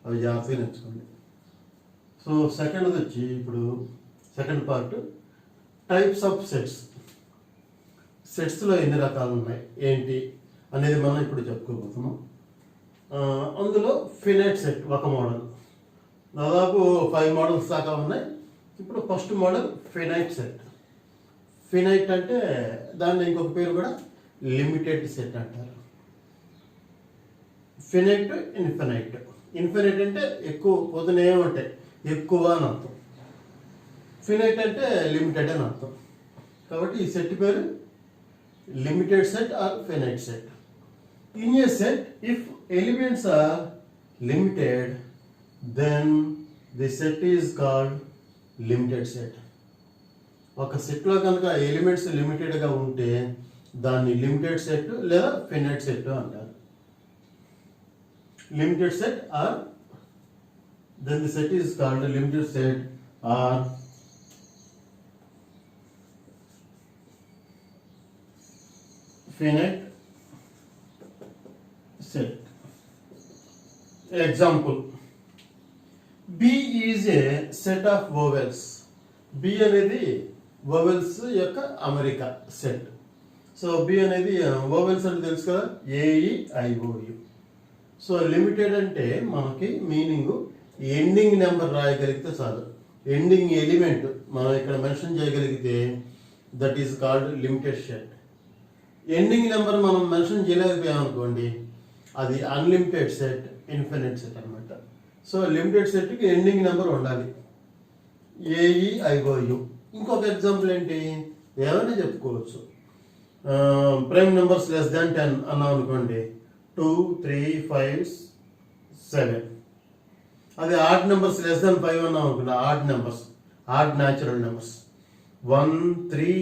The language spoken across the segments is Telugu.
అవి జాగ్రత్తగా నేర్చుకోండి. సో సెకండ్ వచ్చి ఇప్పుడు second part types of sets. సెట్స్లో ఎన్ని రకాలు ఉన్నాయి ఏంటి అనేది మనం ఇప్పుడు చెప్పుకోబోతున్నాం. అందులో ఫినైట్ సెట్ ఒక మోడల్, దాదాపు 5 మోడల్స్ దాకా ఉన్నాయి. ఇప్పుడు first model finite set. Finite అంటే దాన్ని ఇంకొక పేరు కూడా లిమిటెడ్ సెట్ అంటారు. Finite, infinite. ఇన్ఫినైట్ అంటే ఎక్కువ పోతూనే ఉంటాయి, ఎక్కువ అని అర్థం. ఫినైట్ అంటే లిమిటెడ్ అని అర్థం. కాబట్టి ఈ సెట్ పేరు limited set or finite set. In a set if elements are limited then the set is called limited set. ఒక సెట్లో కనుక ఎలిమెంట్స్ లిమిటెడ్గా ఉంటే దాన్ని లిమిటెడ్ సెట్ లేదా ఫినైట్ సెట్ అంటారు. Limited set or then the set is called a limited set or finite set. Example, B is a set of vowels. B అనేది vowels యొక్క అమరిక సెట్. సో B అనేది vowels అంటే తెలుసు కదా, AEIOU. సో లిమిటెడ్ అంటే మనకి మీనింగ్ ఎండింగ్ నెంబర్ రాయగలిగితే చాలు, ఎండింగ్ ఎలిమెంట్ మనం ఇక్కడ మెన్షన్ చేయగలిగితే that is called limited set. Ending number మనం మెన్షన్ చేయలేకపోయామనుకోండి అది అన్లిమిటెడ్ సెట్, ఇన్ఫినిట్ సెట్ అనమాట. సో లిమిటెడ్ సెట్కి ఎండింగ్ నెంబర్ ఉండాలి, AEIOU. ఇంకొక ఎగ్జాంపుల్ ఏంటి, ఏమైనా చెప్పుకోవచ్చు. ప్రైమ్ నెంబర్స్ లెస్ దాన్ 10 అన్నాం అనుకోండి, 2, 3, 5, 7. అది ఆడ్ నెంబర్స్ లెస్ దాన్ 5 అన్నాం అనుకోండి, odd numbers, add natural numbers. 1, 3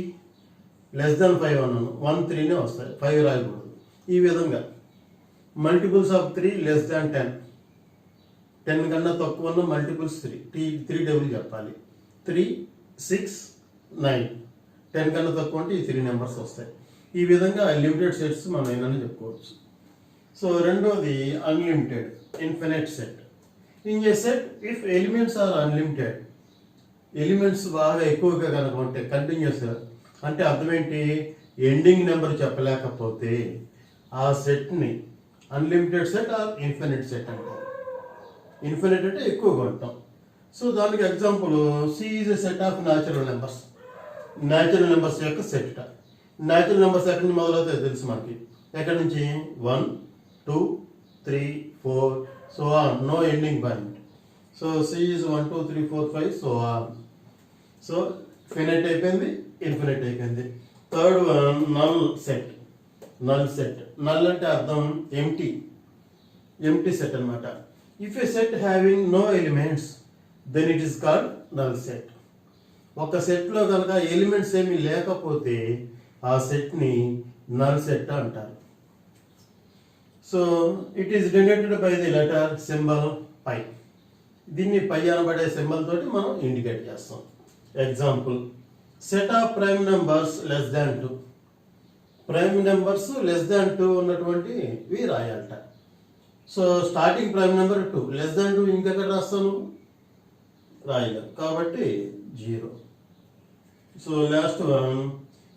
less than 5 అన్నాను, 1, 3నే వస్తాయి, 5 రాయకూడదు. ఈ విధంగా మల్టిపుల్స్ ఆఫ్ 3 లెస్ దాన్ 10, 10 కన్నా తక్కువ ఉన్న మల్టిపుల్స్ 3 డబుల్ చెప్పాలి. 3, 6, 9, 10 కన్నా తక్కువ అంటే ఈ 3 నెంబర్స్ వస్తాయి. ఈ విధంగా లిమిటెడ్ సెట్స్ మనం ఏమైనా చెప్పుకోవచ్చు. సో రెండోది unlimited, infinite set. In a set if elements are unlimited, elements బాగా ఎక్కువగా కనుక ఉంటే కంటిన్యూస్గా, అంటే అర్థం ఏంటి, ఎండింగ్ నెంబర్ చెప్పలేకపోతే ఆ సెట్ని unlimited set or infinite set అంటారు. ఇన్ఫినిట్ అంటే ఎక్కువగా ఉంటాం. సో దానికి example C is a set of natural numbers. Natural numbers యొక్క సెట్. న్యాచురల్ నెంబర్స్ ఎక్కడి నుంచి మొదలవుతాయో తెలుసు మనకి, ఎక్కడి నుంచి 1, 2, 3, 4 so on, no ending point. So C is 1, 2, 3, 4, 5 so on. So finite అయిపోయింది, ఇన్ఫినిట్ అయిపోయింది. Third one null set. Null set, null అంటే అర్థం ఎంటీ, ఎంటీ సెట్ అనమాట. If a set having no elements then it is called null set. ఒక సెట్లో కనుక ఎలిమెంట్స్ ఏమీ లేకపోతే ఆ సెట్ని నల్ సెట్ అంటారు. So it is denoted by the letter symbol pi. దీన్ని పై అనబడే సింబల్ తోటి మనం ఇండికేట్ చేస్తాం. Example, set of prime numbers less than 2. Prime numbers less than 2 ఉన్నటువంటివి రాయాలట. So starting prime number 2, less than 2 ఇంకెక్కడ రాస్తాను, రాయలేం, కాబట్టి 0. So last one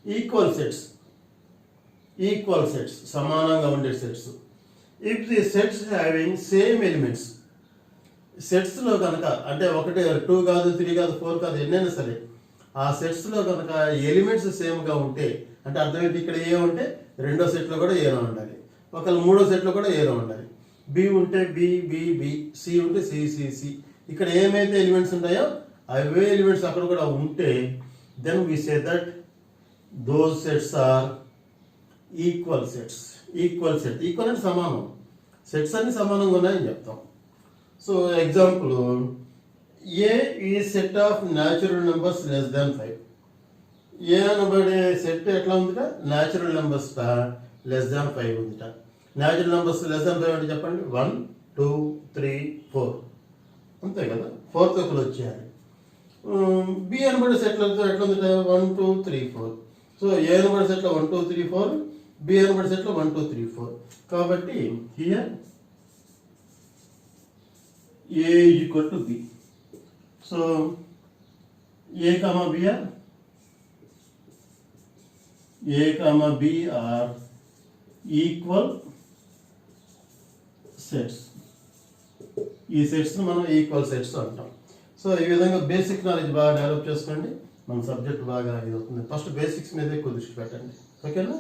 equal sets. Equal sets, సమానంగా ఉండే sets. If the sets having same elements, సెట్స్లో కనుక అంటే 1, 2 కాదు, 3 కాదు, 4 కాదు, ఎన్నైనా సరే ఆ సెట్స్లో కనుక ఎలిమెంట్స్ సేమ్గా ఉంటే, అంటే అర్థమైంది ఇక్కడ ఏ ఉంటే రెండో సెట్లో కూడా ఏనో ఉండాలి, ఒకవేళ మూడో సెట్లో కూడా ఏనో ఉండాలి. బి ఉంటే బి బి బి, సి ఉంటే సి సి సి. ఇక్కడ ఏమైతే ఎలిమెంట్స్ ఉంటాయో అవే ఎలిమెంట్స్ అక్కడ కూడా ఉంటే then we say that those sets are equal sets. Equal set, equal అంటే సమానం, సెట్స్ అన్ని సమానంగా ఉన్నాయని చెప్తాం. సో ఎగ్జాంపుల్, ఏ ఈ set of natural numbers less దాన్ 5. ఏ అనబడే సెట్ ఎట్లా ఉందిట, న్యాచురల్ నెంబర్స్ లెస్ దాన్ 5 ఉందిట. న్యాచురల్ నెంబర్స్ లెస్ దాన్ 5 అంటే చెప్పండి, 1, 2, 3, 4 అంతే కదా, 4th ఒకరు వచ్చేయాలి. బి అనబడే సెట్లు ఎట్లా ఉందిట, 1, 2, 3, 4. సో ఏ అనబడే సెట్లో 1, 2, 3, 4, బి అనబడే సెట్లో 1, 2, 3, 4. కాబట్టి here A is equal to B. So A comma B are equal sets. ఈ సెట్స్ని మనం ఈక్వల్ సెట్స్ అంటాం. సో ఈ విధంగా బేసిక్ నాలెడ్జ్ బాగా డెవలప్ చేసుకోండి, మన సబ్జెక్ట్ బాగా ఇది అవుతుంది. ఫస్ట్ బేసిక్స్ మీద ఎక్కువ దృష్టి పెట్టండి, ఓకేనా?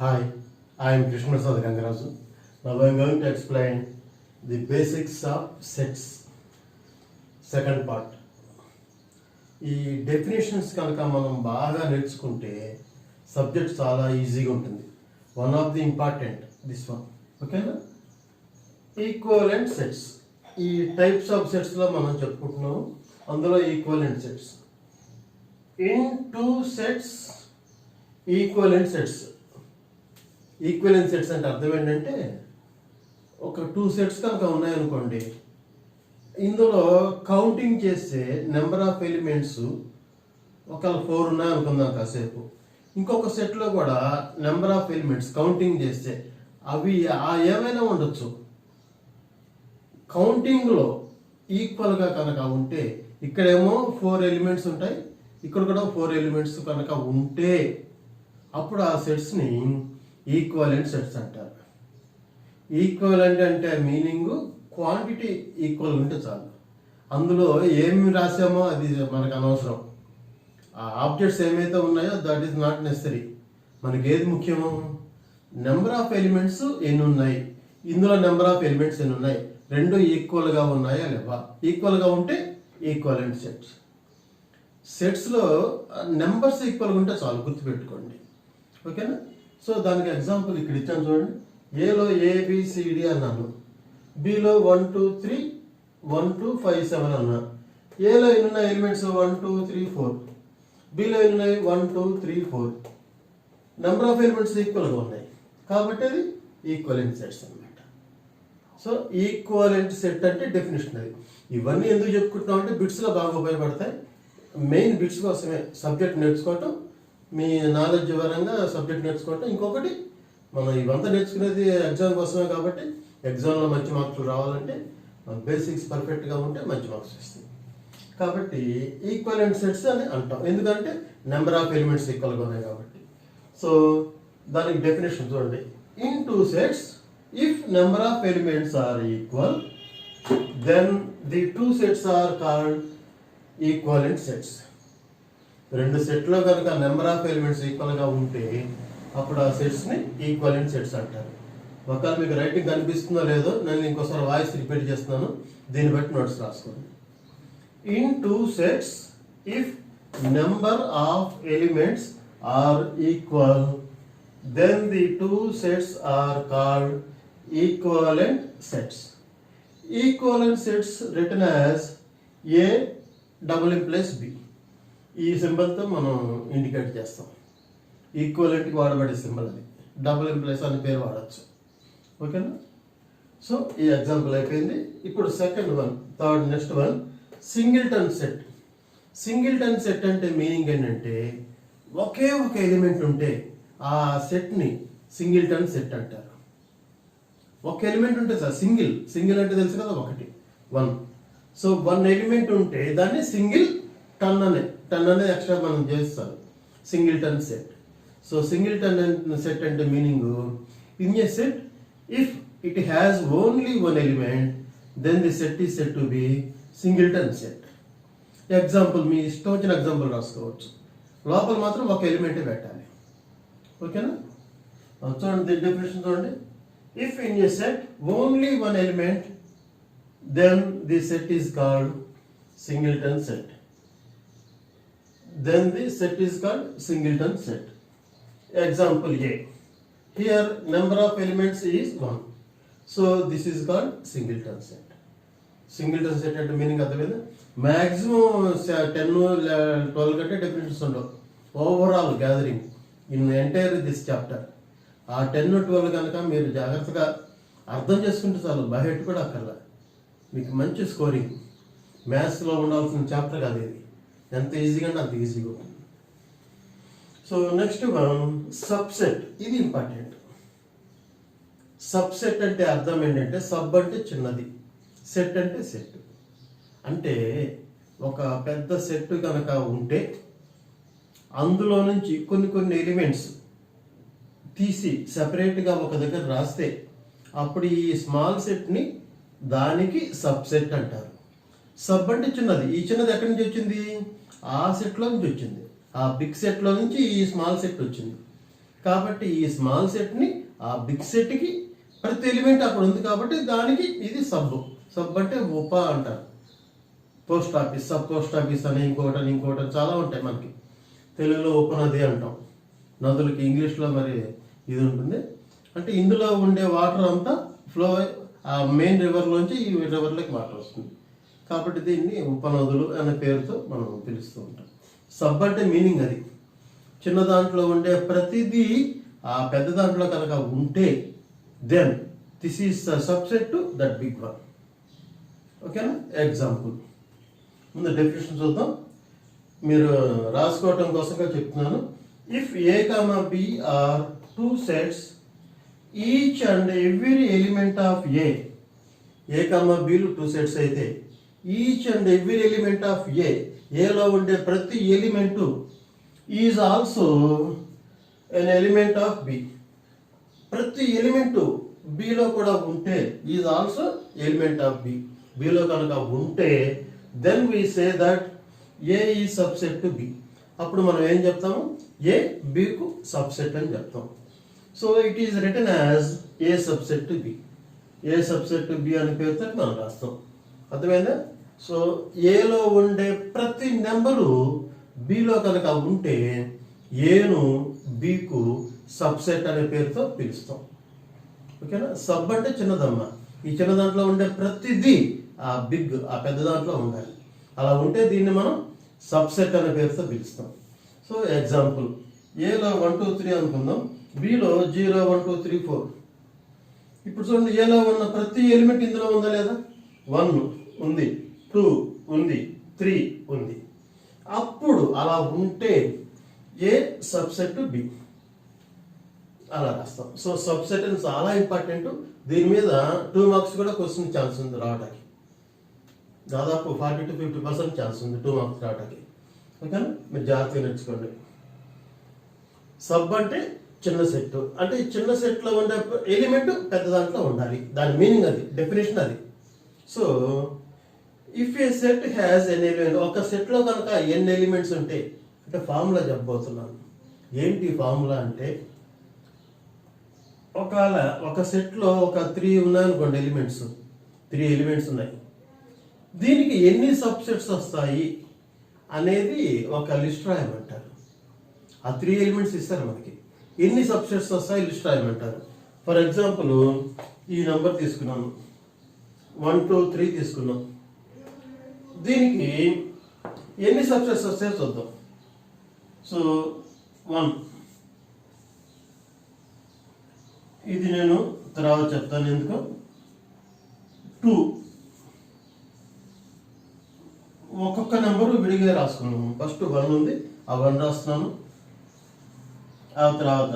Hi, I am Krishna Prasad Gangaraju. Now I am going to explain the basics of sets. Second part. ఈ డెఫినేషన్స్ కనుక మనం బాగా నేర్చుకుంటే సబ్జెక్ట్ చాలా ఈజీగా ఉంటుంది. One of the important this one, ఓకేనా? Equivalent sets. ఈ టైప్స్ ఆఫ్ సెట్స్లో మనం చెప్పుకుంటున్నాము. అందులో equivalent sets. In two sets equivalent sets. Equivalent sets అంటే అర్థం ఏంటంటే, ఒక 2 సెట్స్ కనుక ఉన్నాయనుకోండి, ఇందులో కౌంటింగ్ చేస్తే నెంబర్ ఆఫ్ ఎలిమెంట్స్ ఒక 4 ఉన్నాయనుకుందాం కాసేపు. ఇంకొక సెట్లో కూడా నెంబర్ ఆఫ్ ఎలిమెంట్స్ కౌంటింగ్ చేస్తే అవి ఏమైనా ఉండొచ్చు. కౌంటింగ్లో ఈక్వల్గా కనుక ఉంటే, ఇక్కడేమో 4 ఎలిమెంట్స్ ఉంటాయి, ఇక్కడ కూడా 4 ఎలిమెంట్స్ కనుక ఉంటే అప్పుడు ఆ సెట్స్ని ఈక్వలెంట్ సెట్స్ అంటారు. ఈక్వలెంట్ అంటే మీనింగ్ క్వాంటిటీ ఈక్వల్ ఉంటే చాలు. అందులో ఏమి రాసామో అది మనకు అనవసరం. ఆ ఆబ్జెక్ట్స్ ఏమైతే ఉన్నాయో దట్ ఈస్ నాట్ నెసరీ. మనకి ఏది ముఖ్యము? నెంబర్ ఆఫ్ ఎలిమెంట్స్ ఎన్ని ఉన్నాయి, ఇందులో నెంబర్ ఆఫ్ ఎలిమెంట్స్ ఎన్ని ఉన్నాయి, రెండు ఈక్వల్గా ఉన్నాయా లేవా. ఈక్వల్గా ఉంటే ఈక్వలెంట్ సెట్స్. సెట్స్లో నెంబర్స్ ఈక్వల్గా ఉంటే చాలు, గుర్తుపెట్టుకోండి, ఓకేనా? సో దానికి ఎగ్జాంపుల్ ఇక్కడ ఇచ్చాను చూడండి. ఏలో ఏబిసిడి అన్నాను, బిలో 1 2 3 1 2 5 7 అన్నా. ఏలో ఎన్ని ఎలిమెంట్స్ 1 2 3 4, బిలో ఎన్ని 1 2 3 4. నెంబర్ ఆఫ్ ఎలిమెంట్స్ ఈక్వల్గా ఉన్నాయి కాబట్టి అది ఈక్వలెంట్ సెట్స్ అన్నమాట. సో ఈక్వలెంట్ సెట్ అంటే డెఫినేషన్ అది. ఇవన్నీ ఎందుకు చెప్పుకుంటున్నాం అంటే బిట్స్లో బాగా ఉపయోగపడతాయి. మెయిన్ బిట్స్ కోసమే సబ్జెక్ట్ నేర్చుకోవటం, మీ నాలెడ్జ్ పరంగా సబ్జెక్ట్ నేర్చుకోవటం. ఇంకొకటి, మనం ఇవంతా నేర్చుకునేది ఎగ్జామ్ కోసమే కాబట్టి ఎగ్జామ్లో మంచి మార్కులు రావాలంటే మన బేసిక్స్ పర్ఫెక్ట్గా ఉంటే మంచి మార్క్స్ వస్తాయి. కాబట్టి ఈక్వలెంట్ సెట్స్ అని అంటాం, ఎందుకంటే నెంబర్ ఆఫ్ ఎలిమెంట్స్ ఈక్వల్గా ఉన్నాయి కాబట్టి. సో దానికి డెఫినేషన్ చూడండి. In two sets if number of elements are equal then the two sets are called equivalent sets. రెండు సెట్లో కనుక నెంబర్ ఆఫ్ ఎలిమెంట్స్ ఈక్వల్గా ఉంటే అప్పుడు ఆ సెట్స్ని ఈక్వలెంట్ సెట్స్ అంటారు. ఒకవేళ మీకు రైటింగ్ కనిపిస్తుందో లేదో నేను ఇంకోసారి వాయిస్ రిపీట్ చేస్తున్నాను, దీన్ని బట్టి నోట్స్ రాసుకోండి. In two sets if number of elements are equal then the two sets are called equivalent sets. Equivalent sets written as A double implies B. ఈ సింబల్తో మనం ఇండికేట్ చేస్తాం. ఈక్వలెంట్కి వాడబడే సింబల్ అది. డబుల్ ఇంప్లైస్ అనే పేరు వాడచ్చు, ఓకేనా? సో ఈ ఎగ్జాంపుల్ అయిపోయింది. ఇప్పుడు second one, next one, singleton set. Singleton set అంటే మీనింగ్ ఏంటంటే, ఒకే ఒక ఎలిమెంట్ ఉంటే ఆ సెట్ని సింగిల్టన్ సెట్ అంటారు. ఒక ఎలిమెంట్ ఉంటే సార్ సింగిల్ అంటే తెలుసు కదా, ఒకటి, 1. సో 1 ఎలిమెంట్ ఉంటే దాన్ని సింగిల్ టన్ అనేది ఎక్స్ట్రా మనం చేస్తాం, singleton set. So singleton set అంటే meaning, in a set if it has only 1 element then the set is said to be singleton set. Example మీ ఇష్టం వచ్చిన ఎగ్జాంపుల్ రాసుకోవచ్చు, లోపల మాత్రం ఒక ఎలిమెంటే పెట్టాలి, ఓకేనా? చూడండి డెఫినేషన్ చూడండి. If in a set only 1 element then the set is called singleton set. Then the set is called singleton set. Example A. Here number of elements is 1. So this is called singleton set. Singleton set అంటే మీనింగ్ అర్థమైందా? మ్యాక్సిమం 10-12 కంటే డెఫినేషన్స్ ఉండవు overall gathering in entire this chapter. ఆ 10-12 కనుక మీరు జాగ్రత్తగా అర్థం చేసుకుంటే చాలు, బయట కూడా అక్కర్లా, మీకు మంచి స్కోరింగ్. మ్యాథ్స్లో ఉండాల్సిన చాప్టర్ కాదు ఇది, ఎంత ఈజీగా అంటే అంత ఈజీగా ఉంటుంది. సో నెక్స్ట్ సబ్సెట్, ఇది ఇంపార్టెంట్. సబ్సెట్ అంటే అర్థం ఏంటంటే, సబ్ అంటే చిన్నది, సెట్ అంటే సెట్. అంటే ఒక పెద్ద సెట్ కనుక ఉంటే అందులో నుంచి కొన్ని ఎలిమెంట్స్ తీసి సెపరేట్గా ఒక దగ్గర రాస్తే అప్పుడు ఈ స్మాల్ సెట్ని దానికి సబ్సెట్ అంటారు. సబ్ అంటే చిన్నది, ఈ చిన్నది ఎక్కడి నుంచి వచ్చింది? ఆ సెట్లో నుంచి వచ్చింది, ఆ బిగ్ సెట్లో నుంచి ఈ స్మాల్ సెట్ వచ్చింది. కాబట్టి ఈ స్మాల్ సెట్ని ఆ బిగ్ సెట్కి ప్రతి ఎలిమెంట్ అక్కడ ఉంది కాబట్టి దానికి ఇది సబ్. సబ్ అంటే ఉప అంటారు. Post office, sub post office అని ఇంకోటి చాలా ఉంటాయి మనకి. తెలుగులో ఉపనది అంటాం నదులకి, ఇంగ్లీష్లో మరి ఇది ఉంటుంది. అంటే ఇందులో ఉండే వాటర్ అంతా ఫ్లో ఆ మెయిన్ రివర్లోంచి ఈ రివర్లోకి వాటర్ వస్తుంది కాబట్టి దీన్ని ఉపనదులు అనే పేరుతో మనం పిలుస్తూ ఉంటాం. సబ్ అంటే మీనింగ్ అది, చిన్న దాంట్లో ఉండే ప్రతిదీ ఆ పెద్ద దాంట్లో కనుక ఉంటే then this is subset to that big one. ఓకేనా? ఎగ్జాంపుల్ ముందు డెఫినేషన్ చూద్దాం, మీరు రాసుకోవటం కోసంగా చెప్తున్నాను. If A comma B are two sets each and every element of A comma బిలు టూ సెట్స్ అయితే each and every element of ఏలో ఉండే ప్రతి element is also an element of B. ప్రతి ఎలిమెంటు బిలో కూడా ఉంటే is also element of B. బిలో కనుక ఉంటే దెన్ వీ సే దట్ ఏ ఈ సబ్సెట్ టు బి. అప్పుడు మనం ఏం చెప్తాము? ఏ బికు సబ్సెట్ అని చెప్తాం. So it is return as a subset to be. A subset to be అనే పేరుతో మనం రాస్తాం. అర్థమైందా? సో ఏలో ఉండే ప్రతి నెంబరు బిలో కనుక ఉంటే ఏను బికు సబ్సెట్ అనే పేరుతో పిలుస్తాం. ఓకేనా? సబ్ అంటే చిన్నదమ్మ, ఈ చిన్న దాంట్లో ఉండే ప్రతిదీ ఆ బిగ్ ఆ పెద్ద దాంట్లో ఉండాలి. అలా ఉంటే దీన్ని మనం సబ్సెట్ అనే పేరుతో పిలుస్తాం. సో ఎగ్జాంపుల్, ఏలో 1 2 3 అనుకుందాం, బిలో 0 1 2 3 4. ఇప్పుడు చూడండి, ఏలో ఉన్న ప్రతి ఎలిమెంట్ ఇందులో ఉందా లేదా? 1 ఉంది, 2 ఉంది, 3 ఉంది. అప్పుడు అలా ఉంటే ఏ సబ్సెట్ టు బి అలా రాస్తాం. సో సబ్సెట్ అని చాలా ఇంపార్టెంట్. దీని మీద 2 మార్క్స్ కూడా క్వశ్చన్ ఛాన్స్ ఉంది రావడానికి. దాదాపు 40 to 50% ఛాన్స్ ఉంది 2 మార్క్స్ రావడానికి. ఓకేనా? మీరు జాగ్రత్తగా నేర్చుకోండి. సబ్ అంటే చిన్న సెట్, అంటే చిన్న సెట్లో ఉండే ఎలిమెంట్ పెద్ద దాంట్లో ఉండాలి, దాని మీనింగ్ అది, డెఫినేషన్ అది. So if A set has an element, ఒక సెట్లో కనుక ఎన్ని ఎలిమెంట్స్ ఉంటే, అంటే ఫార్ములా చెప్పబోతున్నాను. ఏంటి ఫార్ములా అంటే, ఒకవేళ ఒక సెట్లో ఒక 3 ఉన్నాయనుకోండి, ఎలిమెంట్స్ 3 ఎలిమెంట్స్ ఉన్నాయి, దీనికి ఎన్ని సబ్సెట్స్ వస్తాయి అనేది ఒక లిస్ట్ రాయమంటారు. ఆ 3 ఎలిమెంట్స్ ఇస్తారు మనకి, ఎన్ని సబ్సెట్స్ వస్తాయి లిస్ట్ రాయమంటారు. ఫర్ ఎగ్జాంపుల్ ఈ నెంబర్ తీసుకున్నాను, 1 2 3 తీసుకున్నాం, దీనికి ఎన్ని సబ్సెట్స్ వస్తాయో చూద్దాం. సో 1, ఇది నేను తర్వాత చెప్తాను ఎందుకు. 2, ఒక్కొక్క నెంబరు విడిగా రాసుకున్నాము. ఫస్ట్ 1 ఉంది, ఆ 1 రాస్తున్నాను. ఆ తర్వాత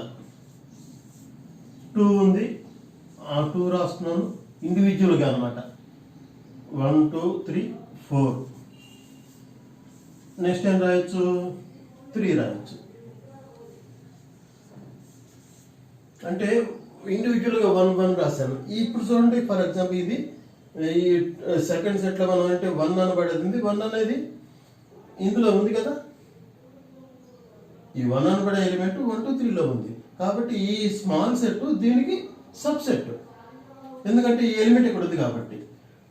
2 ఉంది, ఆ 2 రాస్తున్నాను ఇండివిజువల్గా అనమాట. 1 2 3 4. నెక్స్ట్ ఏం రాయొచ్చు? 3 రాయొచ్చు. అంటే ఇండివిజువల్గా 1 1 రాశాను. ఇప్పుడు చూడండి, ఫర్ ఎగ్జాంపుల్ ఇది ఈ సెకండ్ సెట్లో మనం అంటే 1 అనబడేది, 1 అనేది ఇందులో ఉంది కదా, ఈ 1 అనబడే ఎలిమెంట్ 1 2 3లో ఉంది. కాబట్టి ఈ స్మాల్ సెట్ దీనికి సబ్సెట్, ఎందుకంటే ఈ ఎలిమెంట్ ఇక్కడ ఉంది కాబట్టి.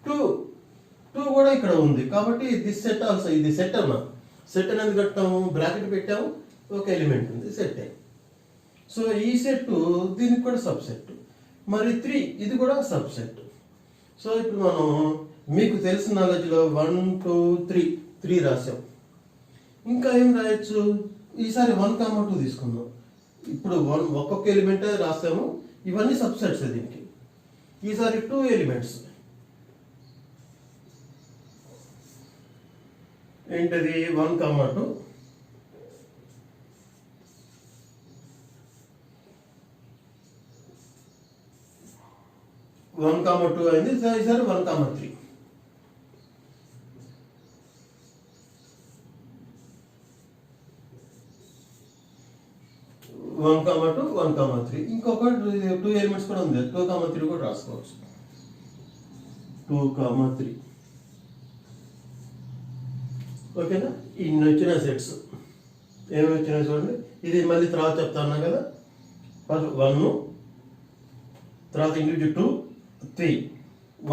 2 కూడా ఇక్కడ ఉంది కాబట్టి దిస్ సెట్ ఆల్సో, ఇది సెట్ అన్నా. సెట్ అనేది కట్టాము, బ్రాకెట్ పెట్టాము, ఒక ఎలిమెంట్ ఉంది, సెట్. సో ఈ సెట్ దీనికి కూడా సబ్సెట్. మరి 3 ఇది కూడా సబ్సెట్. సో ఇప్పుడు మనం మీకు తెలిసిన నాలెడ్జ్లో 1 2 3 రాసాం. ఇంకా ఏం రాయొచ్చు? ఈసారి 1, 2 తీసుకుందాం. ఇప్పుడు ఒక్కొక్క ఎలిమెంటే రాసాము, ఇవన్నీ సబ్సెట్స్ దీనికి. ఈసారి 2 ఎలిమెంట్స్ ఏంటది? 1, 2 1, 2 అయింది. ఈసారి 1, 3 1, 2 1, 3 ఇంకొక 2 ఎలిమెంట్స్ కూడా ఉంది. 2, 3 కూడా రాసుకోవచ్చు. 2, 3 ఓకేనా? ఇన్ని వచ్చిన సెట్స్ ఏమి వచ్చినాయి చూడండి. ఇది మళ్ళీ తర్వాత చెప్తాను కదా. ఫస్ట్ 1, తర్వాత ఇంగ్లీష్ 2, 3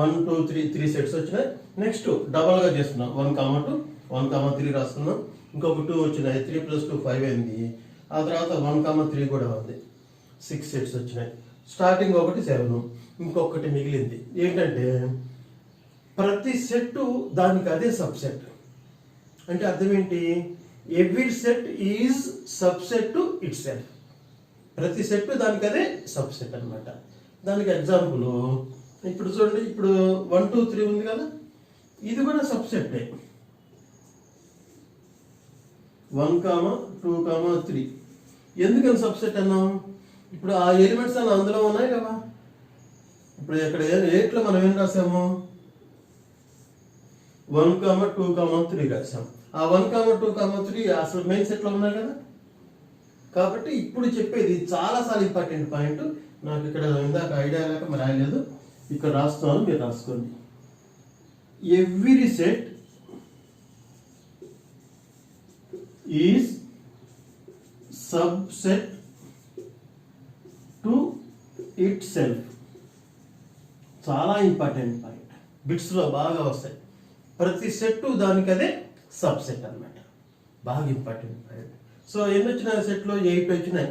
1 2 3 సెట్స్ వచ్చినాయి. నెక్స్ట్ డబల్గా చేస్తున్నాం. 1, 2 1, 3 రాస్తున్నాం. ఇంకొక 2 వచ్చినాయి. 3 + 2 5 అయింది. ఆ తర్వాత 1, 3 కూడా ఉంది. 6 సెట్స్ వచ్చినాయి. స్టార్టింగ్ ఒకటి 7, ఇంకొకటి మిగిలింది. ఏంటంటే ప్రతి సెట్ దానికి అదే సబ్సెట్. అంటే అర్థం ఏంటి? Every set is subset to it self. ప్రతి సెట్ దానికి అదే సబ్సెట్ అనమాట. దానికి ఎగ్జాంపుల్ ఇప్పుడు చూడండి. ఇప్పుడు 1 2 3 ఉంది కదా, ఇది కూడా సబ్సెట్టే. 1, 2, 3 ఎందుకని సబ్సెట్ అన్నాం? ఇప్పుడు ఆ ఎలిమెంట్స్ అన్న అందులో ఉన్నాయి కదా. ఇప్పుడు ఇక్కడ 8లో మనం ఏం రాసాము? 1, 2, 3 రాసాం. ఆ 1, 2, 3 అసలు మెయిన్ సెట్లో ఉన్నాయి కదా. కాబట్టి ఇప్పుడు చెప్పేది చాలా ఇంపార్టెంట్ పాయింట్. నాకు ఇక్కడ ఇందాక ఐడియా లేక మరి రాయలేదు, ఇక్కడ రాస్తున్నాను, మీరు రాసుకోండి. Every set is subset to it self. చాలా ఇంపార్టెంట్ పాయింట్, బిట్స్లో బాగా వస్తాయి. ప్రతి సెట్ దానికి అదే సబ్సెట్ అన్నమాట. బాగా ఇంపార్టెంట్ పాయింట్. సో ఎన్ని వచ్చినాయి సెట్లో? 8 వచ్చినాయి.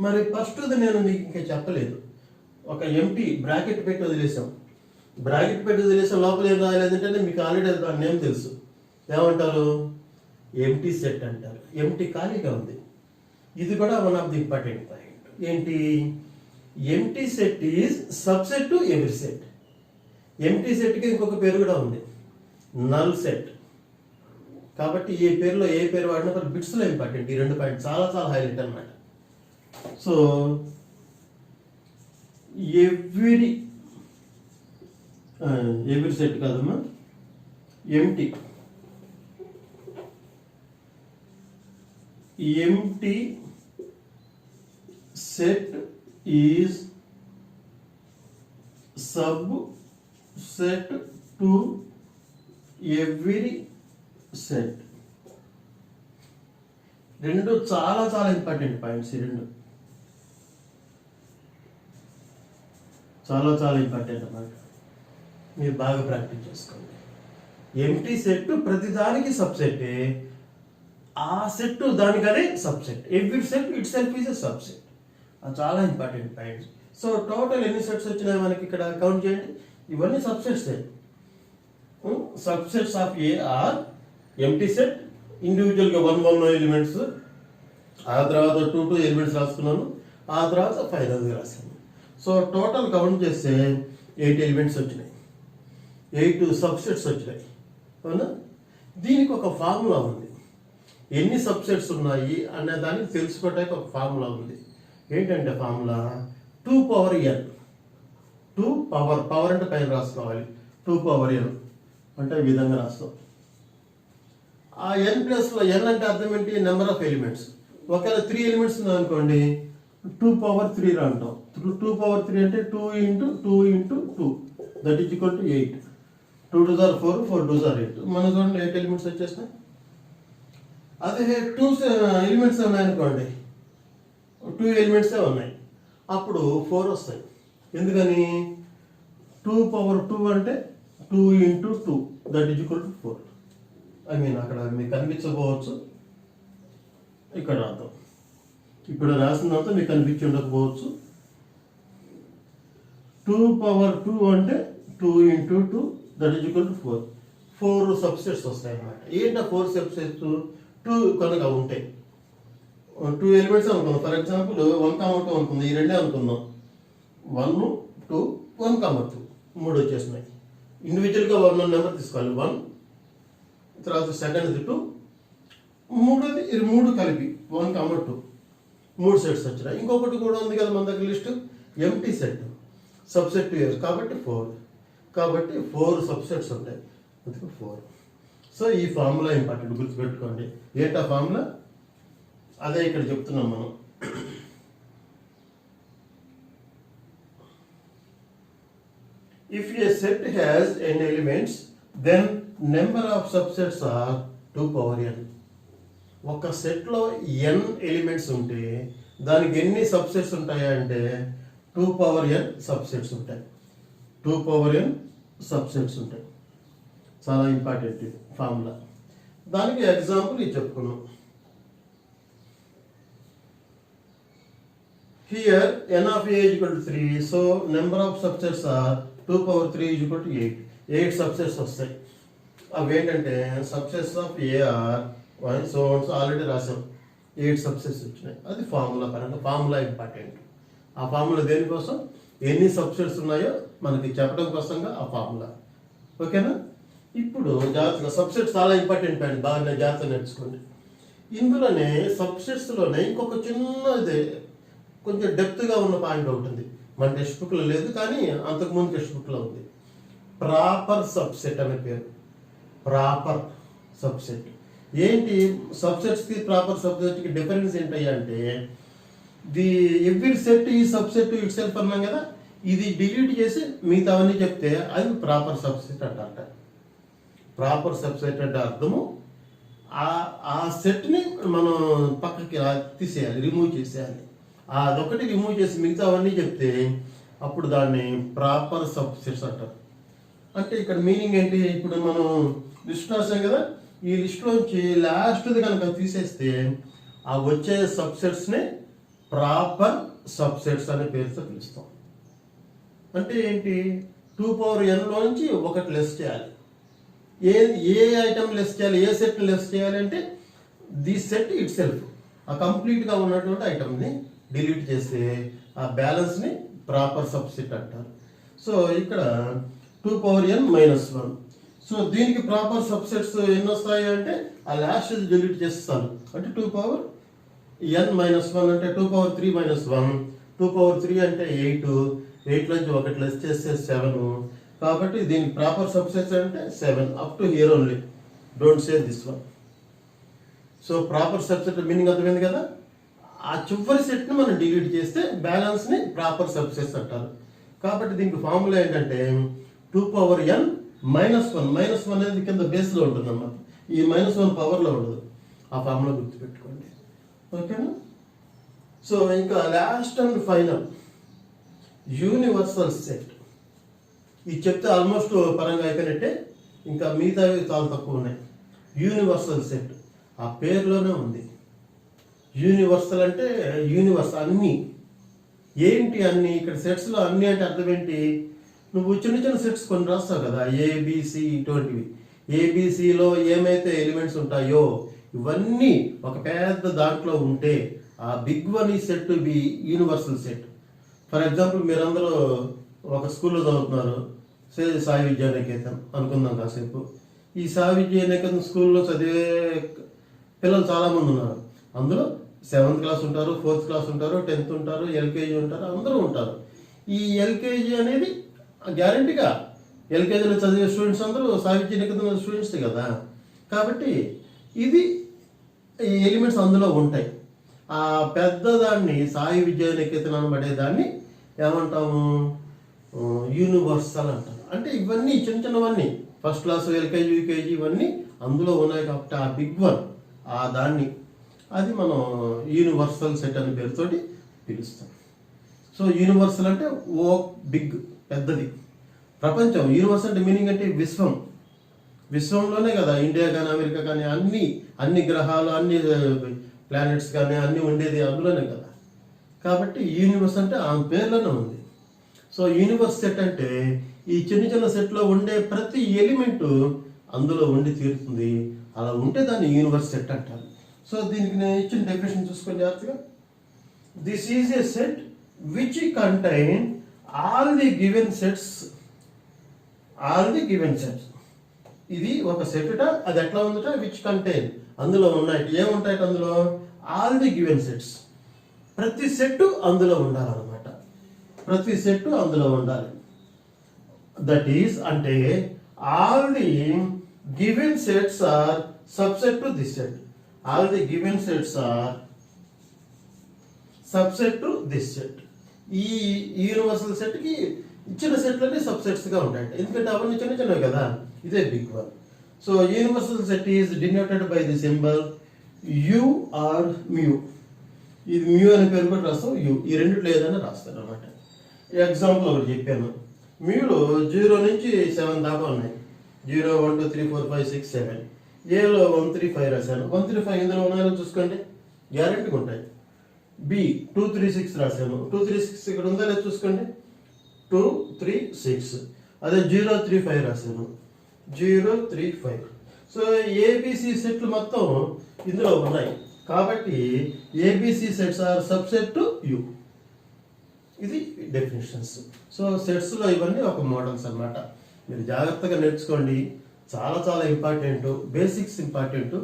మరి ఫస్ట్ నేను మీకు ఇంకా చెప్పలేదు. ఒక ఎంటీ బ్రాకెట్ పెట్టి వదిలేసాం. బ్రాకెట్ పెట్టి వదిలేసాం, లోపల ఏం రాయలేదంటే మీకు ఆల్రెడీ దాని నేమ్ తెలుసు. ఏమంటారు? ఎంటీ సెట్ అంటారు. ఎంటీ ఖాళీగా ఉంది. ఇది కూడా one of the important point. ఏంటి? Empty set is subset to every set. Empty సెట్కి ఇంకొక పేరు కూడా ఉంది, నల్ సెట్. కాబట్టి ఈ పేరులో ఏ పేరు వాడినా మరి బిట్స్లో ఇంపార్టెంట్. ఈ 2 పాయింట్ చాలా హైలైట్ అన్నమాట. సో ఎవ్రీ సెట్ కాదమ్మా, empty set is subset to every set. 2 చాలా ఇంపార్టెంట్ పాయింట్స్. ఈ 2 చాలా ఇంపార్టెంట్ అన్నమాట. మీరు బాగా ప్రాక్టీస్ చేసుకోండి. ఎంటీ సెట్ ప్రతిదానికి సబ్సెట్టే, ఆ సెట్ దానికి అదే subset. Every set itself is a subset. అది చాలా ఇంపార్టెంట్ పాయింట్స్. సో టోటల్ ఎన్ని సెట్స్ వచ్చినాయి మనకి ఇక్కడ కౌంట్ చేయండి. ఇవన్నీ subsets. Subsets of A are empty set. ఇండివిజువల్గా 1 ఎలిమెంట్స్, ఆ తర్వాత 2 ఎలిమెంట్స్ రాసుకున్నాను, ఆ తర్వాత ఫైనల్గా రాశాను. సో టోటల్ కౌంట్ చేస్తే 8 ఎలిమెంట్స్ వచ్చినాయి, 8 సబ్సెట్స్ వచ్చినాయి. అవునా? దీనికి ఒక ఫార్ములా ఉంది. ఎన్ని సబ్సెట్స్ ఉన్నాయి అనే దానికి తెలుసుకోవడానికి ఒక ఫార్ములా ఉంది. ఏంటంటే ఫార్ములా 2 పవర్ n. 2 పవర్ అంటే పైన రాసుకోవాలి. 2 పవర్ n అంటే ఈ విధంగా రాస్తాం. ఆ n ప్లస్లో n అంటే అర్థం ఏంటి? Number of elements. ఒకవేళ 3 ఎలిమెంట్స్ ఉందనుకోండి, 2 పవర్ 3 అంటాం. 2 పవర్ 3 అంటే 2 × 2 × 2 దట్ ఈజ్ ఈక్వల్ టు 8. 2 2 4, 4 2 8. మన చూడండి 8 ఎలిమెంట్స్ వచ్చేసినాయి. అదే 2 ఎలిమెంట్స్ ఉన్నాయనుకోండి, 2 ఎలిమెంట్సే ఉన్నాయి, అప్పుడు 4 వస్తాయి. ఎందుకని? 2 పవర్ 2 అంటే 2 × 2 that is equal to 4. I mean అక్కడ మీకు కనిపించకపోవచ్చు, ఇక్కడ రాద్దాం. ఇప్పుడు రాసినంత మీకు కనిపించి ఉండకపోవచ్చు. 2 పవర్ 2 అంటే 2 into 2 that is equal to 4. 4 subsets వస్తాయి అన్నమాట. ఏంటి 4 సబ్సెట్స్? 2 కనుక ఉంటాయి, 2 ఎలిమెంట్స్ అనుకుందాం. ఫర్ ఎగ్జాంపుల్ 1, 2 అనుకుందాం, ఈ రెండే అనుకుందాం. 1, 2, 1, 2 3 వచ్చేసినాయి. ఇండివిజువల్గా 1 నెంబర్ తీసుకోవాలి. 1 తర్వాత సెకండ్ 2, మూడోది 3 కలిపి 1, 2 3 సెట్స్ వచ్చినాయి. ఇంకొకటి కూడా ఉంది కదా మన దగ్గర లిస్ట్, ఎంటీ సెట్, సబ్సెట్ కాబట్టి 4. కాబట్టి 4 సబ్సెట్స్ ఉంటాయి, అందుకే 4. సో ఈ ఫార్ములా ఇంపార్టెంట్, గుర్తుపెట్టుకోండి. ఏంటా ఫార్ములా? అదే ఇక్కడ చెప్తున్నాం మనం. If a set has n elements, then number of subsets are 2 power n. ఒక సెట్లో n ఎలిమెంట్స్ ఉంటే దానికి ఎన్ని సబ్సెట్స్ ఉంటాయి అంటే 2 పవర్ n సబ్సెట్స్ ఉంటాయి. 2 పవర్ n సబ్సెట్స్ ఉంటాయి. చాలా ఇంపార్టెంట్ ఇది ఫార్ములా. దానికి ఎగ్జాంపుల్ ఇది చెప్పుకున్నాం. Here n of a is equal to 3, so number of subsets are 2 power 3 is equal to 8. 8 subsets వస్తాయి. అవి ఏంటంటే subsets of A are so already రాసాం. 8 సబ్సెట్స్ వచ్చినాయి. అది ఫార్ములా పరంగా, ఫార్ములా ఇంపార్టెంట్. ఆ ఫార్ములా దేనికోసం? ఎన్ని సబ్సెట్స్ ఉన్నాయో మనకి చెప్పడం కోసంగా ఆ ఫార్ములా. ఓకేనా? ఇప్పుడు జాగ్రత్తగా, సబ్సెట్స్ చాలా ఇంపార్టెంట్ పాయింట్, బాగా జాగ్రత్తగా నేర్చుకోండి. ఇందులోనే సబ్సెట్స్లోనే ఇంకొక చిన్నది కొంచెం డెప్త్గా ఉన్న పాయింట్ ఉంటుంది. మన టెక్స్ట్ బుక్లో లేదు కానీ అంతకుముందు టెక్స్ట్ బుక్లో ఉంది. ప్రాపర్ సబ్సెట్ అనే పేరు. ప్రాపర్ సబ్సెట్ ఏంటి? సబ్సెట్స్కి ప్రాపర్ సబ్సెట్కి డిఫరెన్స్ ఏంటయ్యా అంటే, ది ఎవ్రీ సెట్ ఈ సబ్సెట్ ఇట్ సెల్ఫ్ అన్నాం కదా, ఇది డిలీట్ చేసి మిగతావన్నీ చెప్తే అది ప్రాపర్ సబ్సెట్ అంటారట. ప్రాపర్ సబ్సెట్ అంటే అర్థము ఆ సెట్ని మనం పక్కకి తీసేయాలి, రిమూవ్ చేసేయాలి. అదొకటి రిమూవ్ చేసి మిగతావన్నీ చెప్తే అప్పుడు దాన్ని ప్రాపర్ సబ్సెట్స్ అంటారు. అంటే ఇక్కడ మీనింగ్ ఏంటి? ఇప్పుడు మనం లిస్ట్ రాసాం కదా, ఈ లిస్ట్లోంచి లాస్ట్ది కనుక తీసేస్తే ఆ వచ్చే సబ్సెట్స్ని ప్రాపర్ సబ్సెట్స్ అనే పేరుతో పిలుస్తాం. అంటే ఏంటి? 2 పవర్ nలోంచి ఒకటి లెస్ చేయాలి. ఏ ఐటమ్ లెస్ చేయాలి, ఏ సెట్ని లెస్ చేయాలి అంటే ది సెట్ ఇట్ సెల్ఫ్, ఆ కంప్లీట్గా ఉన్నటువంటి ఐటమ్ని డిలీట్ చేస్తే ఆ బ్యాలెన్స్ని ప్రాపర్ సబ్సెట్ అంటారు. సో ఇక్కడ 2 పవర్ n - 1. సో దీనికి ప్రాపర్ సబ్సెట్స్ ఎన్ని వస్తాయి అంటే ఆ లాస్ట్ డిలీట్ చేస్తారు. అంటే 2 పవర్ n - 1 అంటే 2 పవర్ 3 - 1. 2 పవర్ 3 అంటే 8. 8 నుంచి ఒకటి లెస్ చేస్తే 7. కాబట్టి దీనికి ప్రాపర్ సబ్సెట్స్ అంటే 7 up to hear only, don't say this one. So proper subset meaning అర్థమైంది కదా. ఆ చివరి సెట్ని మనం డిలీట్ చేస్తే బ్యాలెన్స్ని ప్రాపర్ సబ్సెట్స్ అంటారు. కాబట్టి దీనికి ఫార్ములా ఏంటంటే 2 పవర్ n - 1. -1 అనేది కింద బేస్లో ఉంటుంది అన్నమాట. ఈ -1 పవర్లో ఉండదు. ఆ ఫార్ములా గుర్తుపెట్టుకోండి. ఓకేనా? సో ఇంకా last and final universal set. ఇది చెప్తే ఆల్మోస్ట్ పరంగా అయిపోయినట్టే. ఇంకా మిగతావి చాలా తక్కువ ఉన్నాయి. యూనివర్సల్ సెట్ ఆ పేరులోనే ఉంది. యూనివర్సల్ అంటే యూనివర్స్, అన్నీ. ఏంటి అన్ని? ఇక్కడ సెట్స్లో అన్నీ అంటే అర్థం ఏంటి? నువ్వు చిన్న చిన్న సెట్స్ కొన్ని రాస్తావు కదా, ఏబిసి ఇటువంటివి. ఏబిసిలో ఏమైతే ఎలిమెంట్స్ ఉంటాయో ఇవన్నీ ఒక పెద్ద దాంట్లో ఉంటే ఆ బిగ్ వన్ ఈ set be universal set. For example మీరందరూ ఒక స్కూల్లో చదువుతున్నారు, సాయి విద్యానికేతన్ అనుకుందాం కాసేపు. ఈ సాయి విద్యానికేతన్ స్కూల్లో చదివే పిల్లలు చాలామంది ఉన్నారు. అందులో 7th క్లాస్ ఉంటారు, 4th క్లాస్ ఉంటారు, 10th ఉంటారు, ఎల్కేజీ ఉంటారు, అందరూ ఉంటారు. ఈ ఎల్కేజీ అనేది గ్యారంటీగా ఎల్కేజీలో చదివే స్టూడెంట్స్ అందరూ సాయి విద్యానికేతన్ స్టూడెంట్స్ కదా. కాబట్టి ఇది ఈ ఎలిమెంట్స్ అందులో ఉంటాయి. ఆ పెద్దదాన్ని సాయి విద్యానికేతన్ అనబడేదాన్ని ఏమంటాము? యూనివర్సల్ అంటారు. అంటే ఇవన్నీ చిన్న చిన్నవన్నీ, ఫస్ట్ క్లాస్, ఎల్కేజీ, యూకేజీ ఇవన్నీ అందులో ఉన్నాయి. కాబట్టి ఆ బిగ్ వన్, ఆ దాన్ని, అది మనం యూనివర్సల్ సెట్ అనే పేరుతోటి పిలుస్తాం. సో యూనివర్సల్ అంటే ఓ బిగ్, పెద్దది. ప్రపంచం యూనివర్సల్ అంటే మీనింగ్ అంటే విశ్వం. విశ్వంలోనే కదా ఇండియా కానీ అమెరికా కానీ అన్ని గ్రహాలు, అన్ని ప్లానెట్స్ కానీ అన్నీ ఉండేది అందులోనే కదా. కాబట్టి యూనివర్స్ అంటే ఆ పేర్లోనే ఉంది. సో యూనివర్స్ సెట్ అంటే ఈ చిన్న చిన్న సెట్లో ఉండే ప్రతి ఎలిమెంట్ అందులో ఉండి తీరుతుంది. అలా ఉంటే దాన్ని యూనివర్స్ సెట్ అంటారు. సో దీనికి నేను ఇచ్చిన డెఫినేషన్ చూసుకొని జాగ్రత్తగా. This is a set which contain all the given sets. ఇది ఒక సెట్. అది ఎట్లా ఉందట? విచ్ కంటైన్, అందులో ఉన్నాయి. ఏముంటాయి అందులో? All the given sets. ప్రతి సెట్ అందులో ఉండాలన్నమాట. ప్రతి సెట్ అందులో ఉండాలి. దట్ ఈస్ అంటే all the given sets are subset to this set. All the given sets are subset to this set. ఈ యూనివర్సల్ సెట్ కి ఇచ్చిన సెట్లన్నీ సబ్సెట్స్ గా ఉంటాయి. ఎందుకంటే అవన్నీ చిన్న చిన్నవి కదా, ఇదే big one. So universal set is denoted by the symbol U or mu. ఇది మ్యూ అనే పేరు కూడా రాస్తాం, యు. ఈ రెండిట్లో ఏదైనా రాస్తాను అనమాట. ఎగ్జాంపుల్ ఒకటి చెప్పాను. మ్యూలో 0 నుంచి 7 దాకా ఉన్నాయి. 0, 1, 2, 3, 4, 5, 6, 7. ఏలో 1, 3, 5 రాశాను. 1, 3, 5 ఇందులో ఉన్నాయో చూసుకోండి, గ్యారెంటీగా ఉంటాయి. బి 2, 3, 6 రాశాను. 2, 3, 6 ఇక్కడ ఉందా లేదా చూసుకోండి. 2, 3, 6. అదే 0, 3, 5 రాశాను. 0, 3, 5. సో ఏబిసి సెట్లు మొత్తం ఇందులో ఉన్నాయి. కాబట్టి A B C sets are subset to U. ఇది డెఫినేషన్స్. సో సెట్స్లో ఇవన్నీ ఒక మోడల్స్ అన్నమాట. మీరు జాగ్రత్తగా నేర్చుకోండి. చాలా చాలా important. Basics important.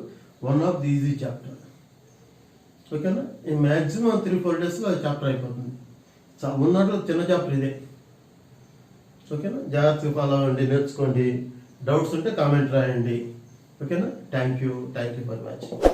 One of the easy chapter. ఓకేనా? ఈ మ్యాక్సిమం 3-4 డేస్లో అది చాప్టర్ అయిపోతుంది. ఉన్నట్లు చిన్న చాప్టర్ ఇదే. ఓకేనా? జాగ్రత్తగా ఫాలో అవ్వండి, నేర్చుకోండి. డౌట్స్ ఉంటే కామెంట్ రాయండి. ఓకేనా? Thank you for watching.